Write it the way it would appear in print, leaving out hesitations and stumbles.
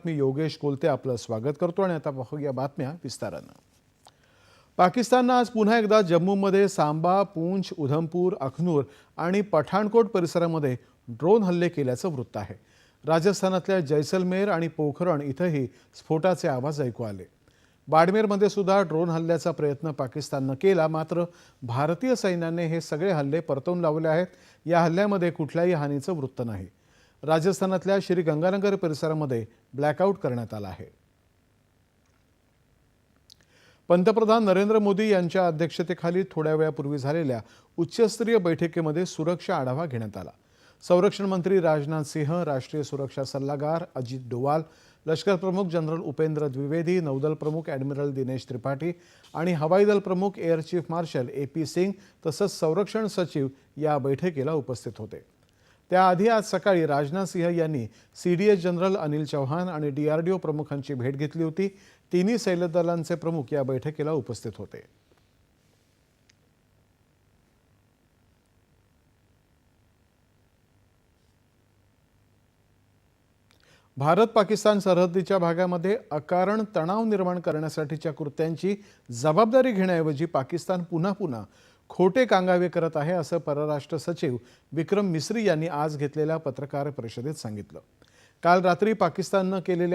मी योगेश कोलते आपलं स्वागत करतो आणि आता पाहूया बातम्या विस्तारानं। पाकिस्ताननं आज पुन्हा एकदा जम्मूमध्ये सांबा, पूंछ, उधमपूर, अखनूर आणि पठाणकोट परिसरामध्ये ड्रोन हल्ले केल्याचं वृत्त आहे। राजस्थानातल्या जैसलमेर आणि पोखरण इथंही स्फोटाचे आवाज ऐकू आले। बाडमेरमध्ये सुद्धा ड्रोन हल्ल्याचा प्रयत्न पाकिस्ताननं केला, मात्र भारतीय सैन्याने हे सगळे हल्ले परतवून लावले आहेत। या हल्ल्यामध्ये कुठल्याही हानीचं वृत्त नाही। राजस्थानातल्या श्री गंगानगर परिसरामध्ये ब्लॅकआउट करण्यात आला आहे। पंतप्रधान नरेंद्र मोदी यांच्या अध्यक्षतेखाली थोड्या वेळापूर्वी झालेल्या उच्चस्तरीय बैठकीमध्ये सुरक्षा आढावा घेण्यात आला। संरक्षण मंत्री राजनाथ सिंह, राष्ट्रीय सुरक्षा सल्लागार अजित डोवाल, लष्कर प्रमुख जनरल उपेंद्र द्विवेदी, नौदल प्रमुख ॲडमिरल दिनेश त्रिपाठी आणि हवाई दल प्रमुख air chief marshal AP Singh तसंच संरक्षण सचिव या बैठकीला उपस्थित होते। त्याआधी आज सकाळी राजनाथ सिंह यांनी CDS जनरल अनिल चौहान आणि DRDO प्रमुखांची भेट घेतली होती। तिन्ही सैन्य दलांचे प्रमुख या बैठकीला उपस्थित होते। भारत पाकिस्तान सरहद्दीच्या भागामध्ये अकारण तणाव निर्माण करण्यासाठीच्या कृत्यांची जबाबदारी घेण्याऐवजी पाकिस्तान पुन्हा पुन्हा खोटे कांगावे करत आहे, असं परराष्ट्र सचिव विक्रम मिस्री यांनी आज घेतलेल्या पत्रकार परिषदेत सांगितलं। काल रात्री पाकिस्ताननं केलेल्या